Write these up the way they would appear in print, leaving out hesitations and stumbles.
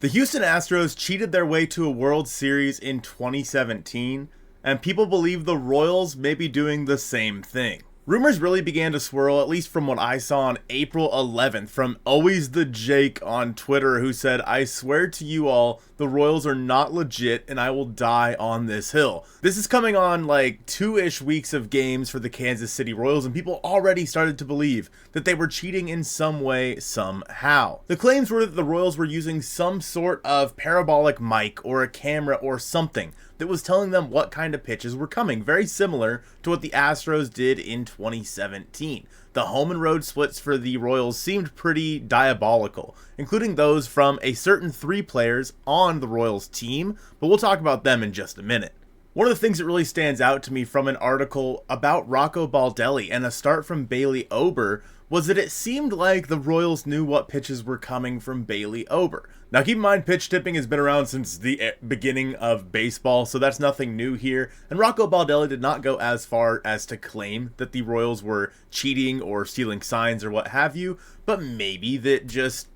The Houston Astros cheated their way to a World Series in 2017, and people believe the Royals may be doing the same thing. Rumors really began to swirl, at least from what I saw on April 11th, from Always the Jake on Twitter, who said, "I swear to you all, the Royals are not legit and I will die on this hill." This is coming on like 2-ish weeks of games for the Kansas City Royals, and people already started to believe that they were cheating in some way, somehow. The claims were that the Royals were using some sort of parabolic mic or a camera or something that was telling them what kind of pitches were coming, very similar to what the Astros did in 2017. The home and road splits for the Royals seemed pretty diabolical, including those from a certain 3 players on the Royals team, but we'll talk about them in just a minute. One of the things that really stands out to me from an article about Rocco Baldelli and a start from Bailey Ober was that it seemed like the Royals knew what pitches were coming from Bailey Ober. Now keep in mind, pitch tipping has been around since the beginning of baseball, so that's nothing new here, and Rocco Baldelli did not go as far as to claim that the Royals were cheating or stealing signs or what have you, but maybe that just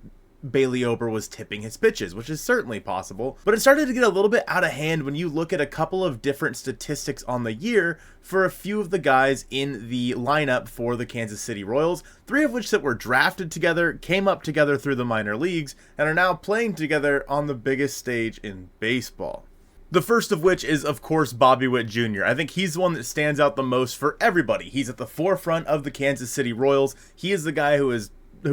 Bailey Ober was tipping his pitches, which is certainly possible. But it started to get a little bit out of hand when you look at a couple of different statistics on the year for a few of the guys in the lineup for the Kansas City Royals, 3 of which that were drafted together, came up together through the minor leagues, and are now playing together on the biggest stage in baseball. The first of which is, of course, Bobby Witt Jr. I think he's the one that stands out the most for everybody. He's at the forefront of the Kansas City Royals. He is the guy who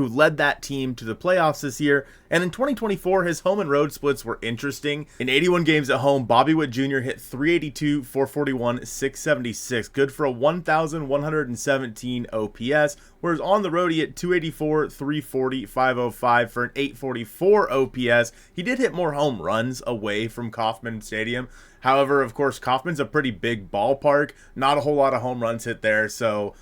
led that team to the playoffs this year, and in 2024 his home and road splits were interesting. In 81 games at home, Bobby Witt Jr. hit .382, .441, .676, good for a 1,117 OPS, whereas on the road he hit .284, .340, .505 for an .844 OPS. He did hit more home runs away from Kauffman Stadium. However, of course, Kauffman's a pretty big ballpark, not a whole lot of home runs hit there, so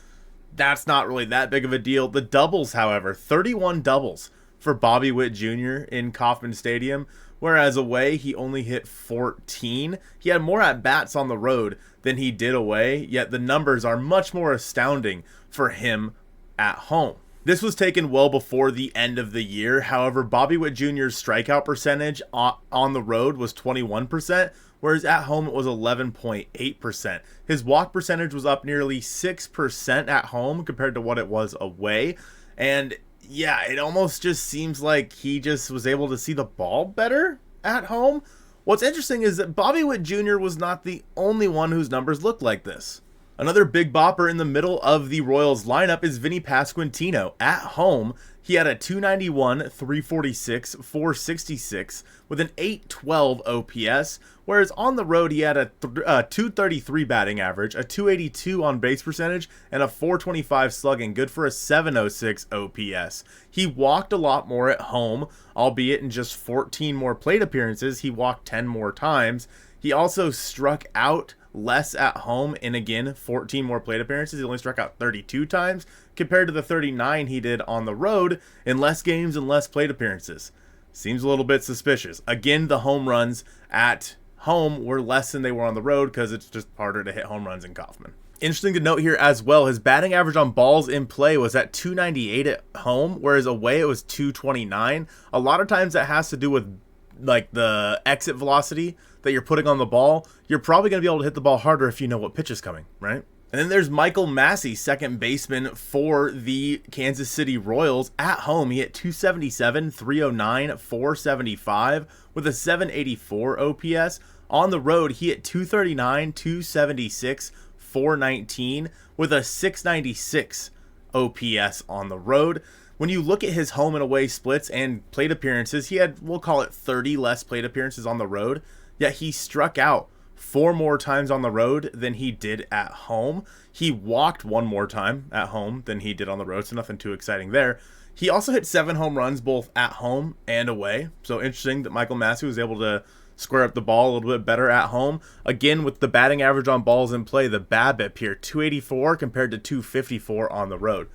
that's not really that big of a deal. The doubles, however, 31 doubles for Bobby Witt Jr. in Kauffman Stadium, whereas away he only hit 14. He had more at-bats on the road than he did away, yet the numbers are much more astounding for him at home. This was taken well before the end of the year. However, Bobby Witt Jr.'s strikeout percentage on the road was 21%, whereas at home it was 11.8%. His walk percentage was up nearly 6% at home compared to what it was away. And yeah, it almost just seems like he just was able to see the ball better at home. What's interesting is that Bobby Witt Jr. was not the only one whose numbers looked like this. Another big bopper in the middle of the Royals lineup is Vinny Pasquantino. At home, he had a .291, .346, .466 with an .812 OPS, whereas on the road he had a .233 batting average, a .282 on base percentage, and a .425 slugging, good for a .706 OPS. He walked a lot more at home, albeit in just 14 more plate appearances. He walked 10 more times. He also struck out less at home, and again 14 more plate appearances. He only struck out 32 times compared to the 39 he did on the road in less games and less plate appearances. Seems a little bit suspicious. Again, the home runs at home were less than they were on the road because it's just harder to hit home runs in Kauffman. Interesting to note here as well, his batting average on balls in play was at .298 at home, whereas away it was .229. A lot of times that has to do with like the exit velocity that you're putting on the ball. You're probably going to be able to hit the ball harder if you know what pitch is coming, right? And then there's Michael Massey, second baseman for the Kansas City Royals. At home, he hit .277, .309, .475 with a .784 OPS. On the road, he hit .239, .276, .419 with a .696 OPS on the road. When you look at his home and away splits and plate appearances, he had, we'll call it 30 less plate appearances on the road, yet he struck out 4 more times on the road than he did at home. He walked 1 more time at home than he did on the road, so nothing too exciting there. He also hit 7 home runs both at home and away, so interesting that Michael Massey was able to square up the ball a little bit better at home. Again, with the batting average on balls in play, the BABIP here, .284 compared to .254 on the road.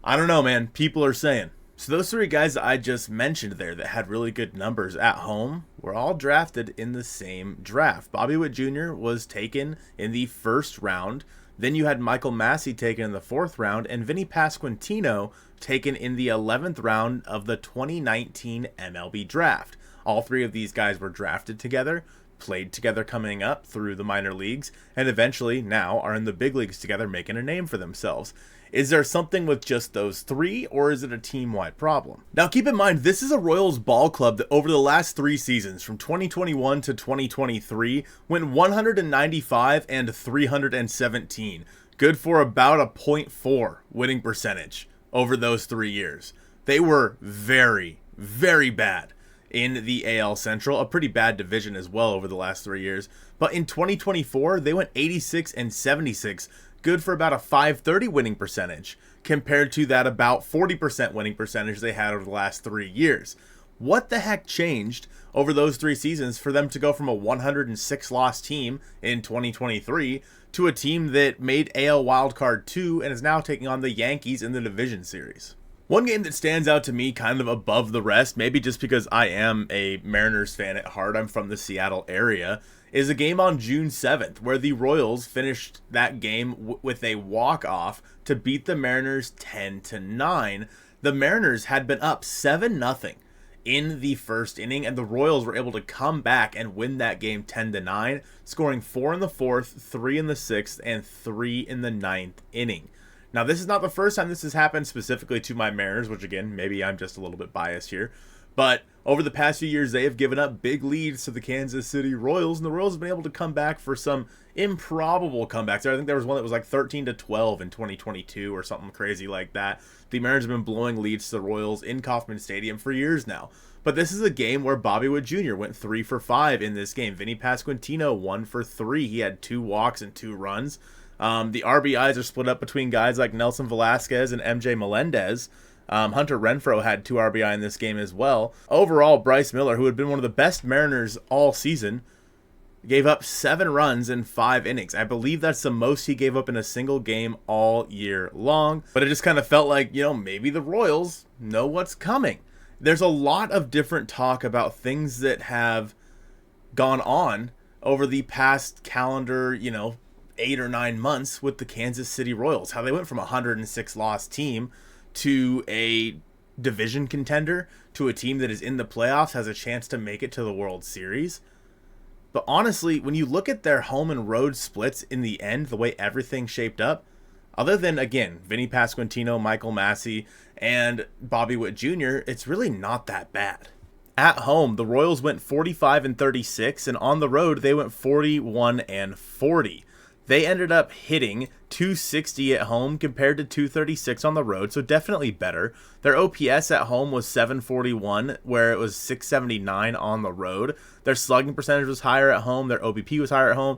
I don't know, man. People are saying. So those 3 guys that I just mentioned there that had really good numbers at home were all drafted in the same draft. Bobby Witt Jr. was taken in the 1st round. Then you had Michael Massey taken in the 4th round, and Vinny Pasquantino taken in the 11th round of the 2019 MLB draft. All three of these guys were drafted together, played together coming up through the minor leagues, and eventually now are in the big leagues together making a name for themselves. Is there something with just those three, or is it a team-wide problem? Now keep in mind, this is a Royals ball club that over the last 3 seasons, from 2021 to 2023, went 195 and 317. Good for about a .4 winning percentage over those 3 years. They were very, very bad in the AL Central, a pretty bad division as well over the last 3 years. But in 2024, they went 86 and 76, good for about a .530 winning percentage, compared to that about 40% winning percentage they had over the last 3 years. What the heck changed over those 3 seasons for them to go from a 106 loss team in 2023 to a team that made AL Wildcard 2 and is now taking on the Yankees in the division series? One game that stands out to me kind of above the rest, maybe just because I am a Mariners fan at heart, I'm from the Seattle area, is a game on June 7th where the Royals finished that game with a walk-off to beat the Mariners 10-9. The Mariners had been up 7-0 in the first inning, and the Royals were able to come back and win that game 10-9, scoring 4 in the 4th, 3 in the 6th, and 3 in the 9th inning. Now, this is not the first time this has happened specifically to my Mariners, which again, maybe I'm just a little bit biased here. But over the past few years, they have given up big leads to the Kansas City Royals, and the Royals have been able to come back for some improbable comebacks. I think there was one that was like 13-12 in 2022 or something crazy like that. The Mariners have been blowing leads to the Royals in Kauffman Stadium for years now. But this is a game where Bobby Witt Jr. went 3 for 5 in this game. Vinny Pasquantino 1 for 3. He had 2 walks and 2 runs. The RBIs are split up between guys like Nelson Velasquez and MJ Melendez. Hunter Renfroe had 2 RBI in this game as well. Overall, Bryce Miller, who had been one of the best Mariners all season, gave up 7 runs in 5 innings. I believe that's the most he gave up in a single game all year long. But it just kind of felt like, maybe the Royals know what's coming. There's a lot of different talk about things that have gone on over the past calendar, 8 or 9 months with the Kansas City Royals. How they went from a 106 loss team to a division contender, to a team that is in the playoffs, has a chance to make it to the World Series. But honestly, when you look at their home and road splits in the end, the way everything shaped up, other than, again, Vinny Pasquantino, Michael Massey, and Bobby Witt Jr., it's really not that bad. At home, the Royals went 45 and 36, and on the road, they went 41 and 40. They ended up hitting 260 at home compared to 236 on the road, so definitely better. Their OPS at home was 741, where it was 679 on the road. Their slugging percentage was higher at home. Their OBP was higher at home.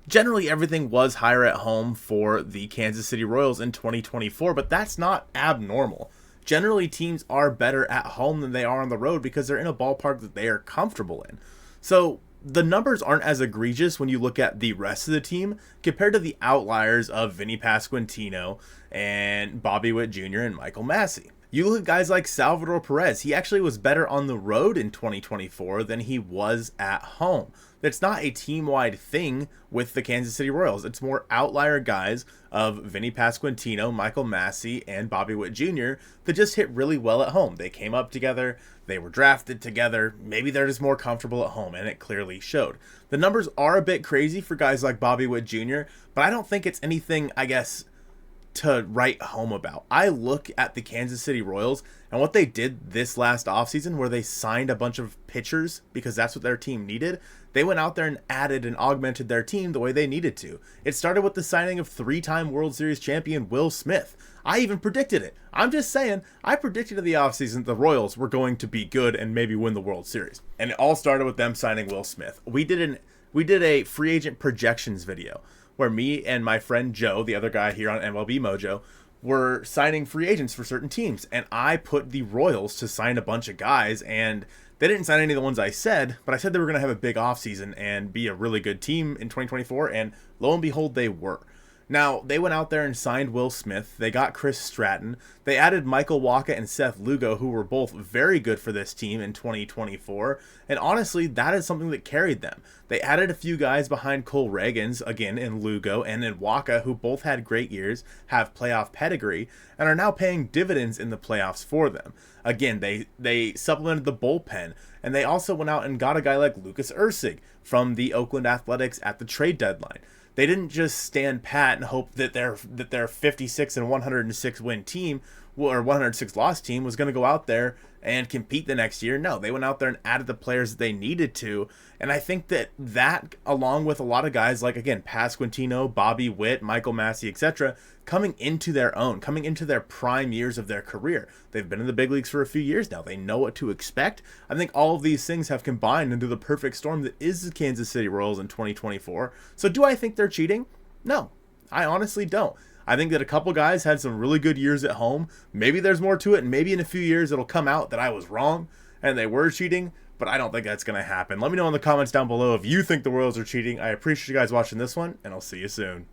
Generally, everything was higher at home for the Kansas City Royals in 2024, but that's not abnormal. Generally, teams are better at home than they are on the road because they're in a ballpark that they are comfortable in. So the numbers aren't as egregious when you look at the rest of the team compared to the outliers of Vinny Pasquantino and Bobby Witt Jr. and Michael Massey. You look at guys like Salvador Perez. He actually was better on the road in 2024 than he was at home. That's not a team-wide thing with the Kansas City Royals. It's more outlier guys of Vinny Pasquantino, Michael Massey, and Bobby Witt Jr. that just hit really well at home. They came up together. They were drafted together. Maybe they're just more comfortable at home, and it clearly showed. The numbers are a bit crazy for guys like Bobby Witt Jr., but I don't think it's anything, to write home about. I look at the Kansas City Royals and what they did this last offseason, where they signed a bunch of pitchers because that's what their team needed. They went out there and added and augmented their team the way they needed to. It started with the signing of 3-time World Series champion Will Smith. I even predicted it. I'm just saying, I predicted in the offseason the Royals were going to be good and maybe win the World Series. And it all started with them signing Will Smith. We did a free agent projections video where me and my friend Joe, the other guy here on MLB Mojo, were signing free agents for certain teams. And I put the Royals to sign a bunch of guys, and they didn't sign any of the ones I said, but I said they were going to have a big offseason and be a really good team in 2024, and lo and behold, they were. Now, they went out there and signed Will Smith. They got Chris Stratton. They added Michael Wacha and Seth Lugo, who were both very good for this team in 2024. And honestly, that is something that carried them. They added a few guys behind Cole Ragans, again, in Lugo and in Wacha, who both had great years, have playoff pedigree, and are now paying dividends in the playoffs for them. Again, they supplemented the bullpen. And they also went out and got a guy like Lucas Erceg from the Oakland Athletics at the trade deadline. They didn't just stand pat and hope that their 56 and 106 win team or 106 loss team was going to go out there and compete the next year. No, they went out there and added the players that they needed to. And I think that along with a lot of guys like, again, Pasquantino, Bobby Witt, Michael Massey, etc., coming into their own, coming into their prime years of their career. They've been in the big leagues for a few years now. They know what to expect. I think all of these things have combined into the perfect storm that is the Kansas City Royals in 2024. So do I think they're cheating? No, I honestly don't. I think that a couple guys had some really good years at home. Maybe there's more to it, and maybe in a few years it'll come out that I was wrong and they were cheating, but I don't think that's going to happen. Let me know in the comments down below if you think the Royals are cheating. I appreciate you guys watching this one, and I'll see you soon.